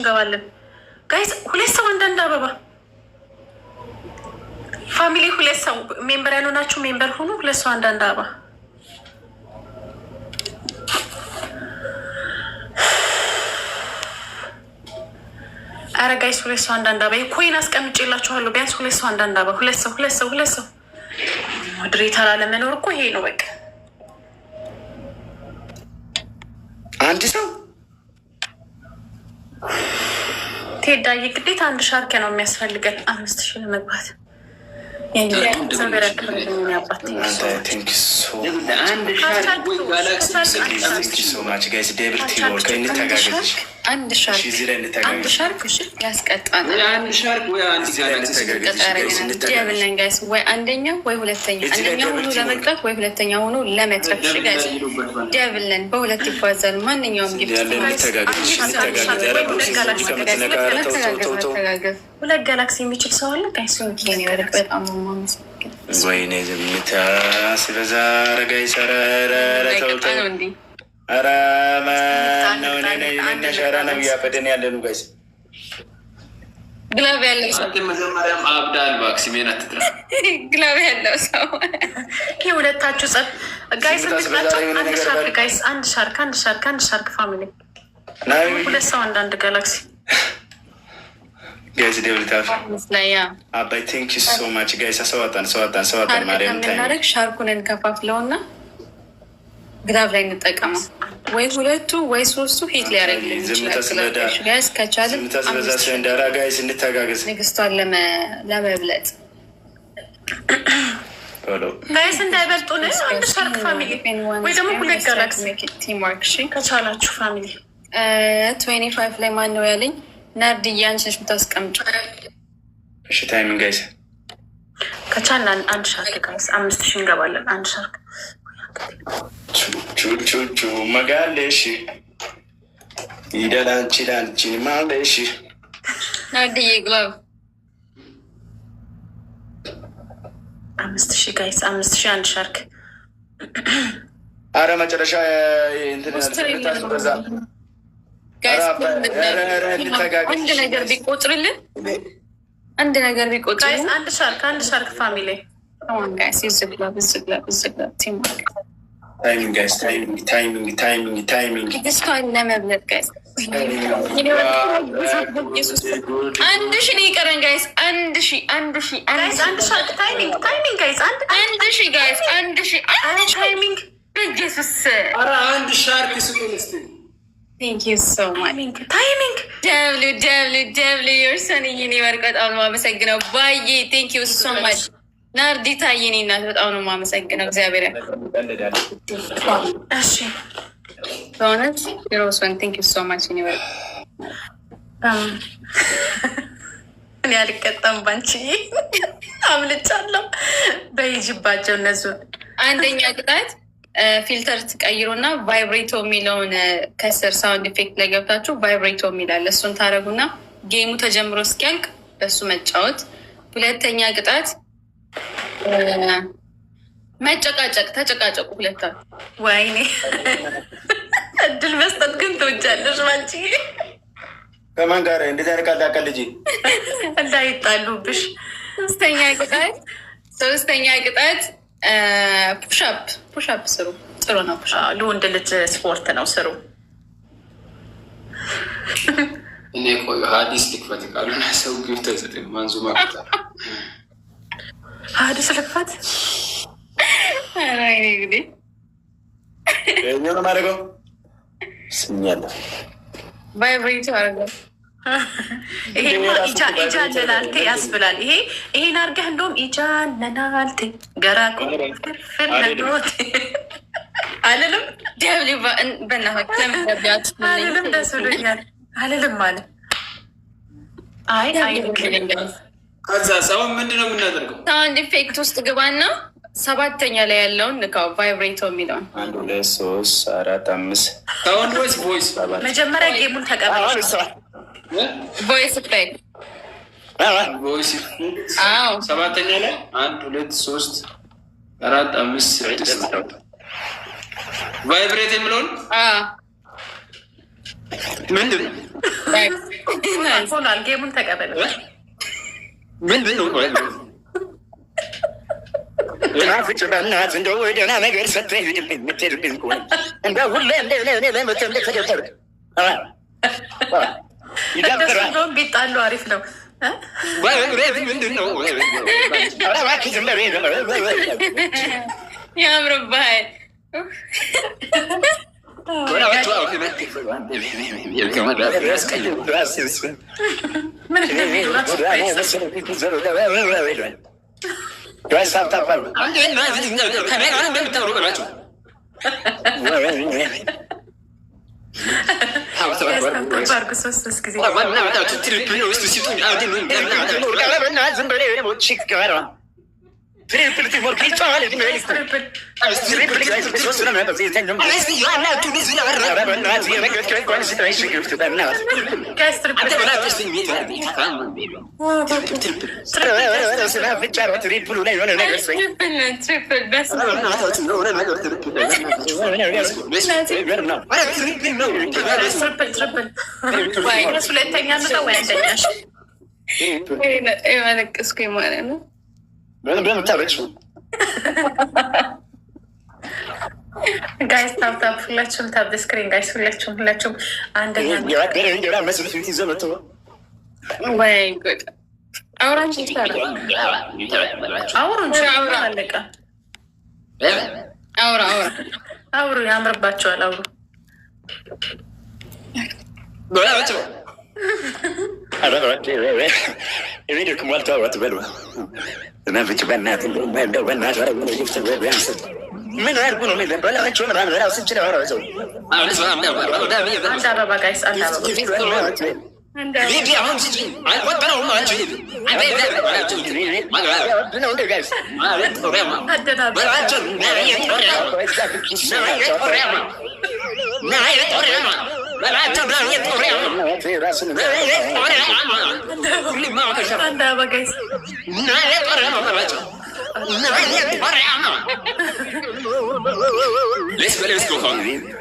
እንገባለን ጋይስ። ሁለት ሰው አንዳንድ አበባ ፋሚሊ፣ ሁለት ሰው ሜምበር ያልሆናችሁ ሜምበር ሆኑ። ሁለት ሰው አንዳንድ አበባ። አረ ጋይስ ሁለት ሰው አንዳንድ አበባ። ኮይን አስቀምጬላችኋለሁ። ቢያንስ ሁለት ሰው አንዳንድ አበባ። ሁለት ሰው ሞዴሬተር አለመኖር እኮ ይሄ ነው በቃ። አንድ ሰው ቴዳዬ ግዴታ አንድ ሻርክ ነው የሚያስፈልገን 5000 ለመግባት። አንድ ሻርክ ያስቀጣል። ወይ አንደኛው ወይ ሁለተኛ፣ አንደኛው ሆኖ ለመቅጣት ወይ ሁለተኛ ሆኖ ለመትረፍ። ደብልን በሁለት ይባዛል። ማንኛውም ሁለት ጋላክሲ የሚችል ሰው አለ። በጣም ወይኔ ዝምታ ሲበዛ ረጋ ይሰረረተውተ ሸራ ነው እያፈደን ያለኑ ጋይስ። ግላብ ያለው ሰው መጀመሪያም አብዳል ባክሲሜን አትጥራ። ግላብ ያለው ሰው ይህ ሁለታችሁ ጸብ ጋይስ። ጋይስ አንድ ሻርክ ፋሚሊ፣ ሁለት ሰው አንዳንድ ጋላክሲ ጋይስ። ደብልታፍ አባይ ቴንክ ዩ ሶ ማች ጋይስ። ሰዋጣን ማርያም ታናረግ ሻርኩን እንከፋፍለውና ግላብ ላይ እንጠቀመው። ወይ ሁለቱ ወይ ሶስቱ ሂት ሊያደርግልን ይችላል። ከቻልን ስንዳራ ጋይስ እንተጋገዝ ንግስቷን ለመብለጥ ጋይስ እንዳይበልጡን አንድ ሻርክ ፋሚሊ ወይ ደግሞ ሁለት ጋላክሲ ቲምወርክ ከቻላችሁ ፋሚሊ። 25 ላይ ማን ነው ያለኝ? ናርድዬ አንቺ ነሽ የምታስቀምጪ። እሺ ታይሚንግ ጋይስ ከቻልን አንድ ሻርክ ጋይስ 5000 እንገባለን። አንድ ሻርክ ቹቹቹ መጋለሽ ይደላንቺ ላንቺን ማለሽ ናርድዬ ግላብ 5000 ጋይስ 5000 አንድ ሻርክ። አረ መጨረሻ አንድ ነገር ቢቆጥርልን አንድ ሻርክ ፋሚሊ ታይሚንግ ለመብለጥ ጋይስ። አንድ ሺህ ነው የቀረን ጋይስ። አንድ ሺህ ኢየሱስ አንድ ሻርክ ስጡን እስኪ። Thank you so much. Timing. ደብሊው የርሰን ይኒወርቅ በጣም ነው የማመሰግነው። ባዬ ቴንክ ዩ ሶ ማች። ናርዲታ የኔ እናት በጣም ነው የማመሰግነው። እግዚአብሔር እሺ በእውነት የሮስን ቴንክ ዩ ሶ ማች ይኒወርቅ። እኔ አልቀጣም ባንቺ አምልጫለሁ። በይጅባቸው እነሱ አንደኛ ቅጣት ፊልተር ትቀይሩና ቫይብሬቶ የሚለውን ከስር ሳውንድ ኢፌክት ላይ ገብታችሁ ቫይብሬቶ የሚላለ እሱን ታደረጉና ጌሙ ተጀምሮ እስኪያልቅ በሱ መጫወት። ሁለተኛ ቅጣት መጨቃጨቅ፣ ተጨቃጨቁ ሁለታችሁ። ወይኔ እድል መስጠት ግን ትወጃለሽ ባንቺ። ከማን ጋር እንደዚህ ያርቃል ልጅ እንዳይጣሉብሽ። ሶስተኛ ቅጣት ፑሻፕ ስሩ። ጥሩ ነው። ለወንድ ልጅ ስፖርት ነው። ስሩ። እኔ ቆዩ ሀዲስ ልክፈት ቃሉና ሰው ግብ ተሰጥ ማንዙማ ሀዲስ ልክፈት እንግዲህ ነው ማድረገው ስኛለ ቫይብሬቶ አድርገው። ይሄማ ኢጃንናልቴ ያስብላል። ይሄን አድርገህ እንደውም ኢጃንናልቴ ገራቁ ፍርፍር ነግሮት አልልም። ደብሊ አልልም። ደስ ብሎኛል አልልም ማለት ከዛ ሰውን ምንድነው የምናደርገው? ሳውንድ ኢፌክት ውስጥ ግባና 7ኛ ላይ ያለውን ንካው። ቫይብሬቶ የሚለውን 1 2 3 4 5 ሳውንድ ቮይስ መጀመሪያ ጌሙን ተቀበል። ቮይስ ኢፌክት 7ኛ ላይ 1 2 3 4 5 6 ቫይብሬት የሚለውን ምንድን ሆኗል? ጌሙን ተቀበለ። ምንድን ነው? ፍጭ በእናትህ እንደው ደህና ነገር ሰጥተህ ሂድልኝ የምትሄድልኝ ከሆነ እንደው ሁሌ ተደበረ ይዳበራል። ቢጣሉ አሪፍ ነው። ምንድን ነው? እባክህ ዝም በል ያምርብሃል። ጋይስ ታፕታፕ ሁላችሁም ታፕ ስክሪን ጋይስ ሁላችሁም አንደኛ ወይ ጉድ አውራንጅ ይታረ አለቀ። አውሩ ያምርባቸዋል። አውሩ ምን አድርጉ ነው በላቸው ራሱ አንድ አበባ ጋይስ አንድ አበባ ጋይስ Let's go home.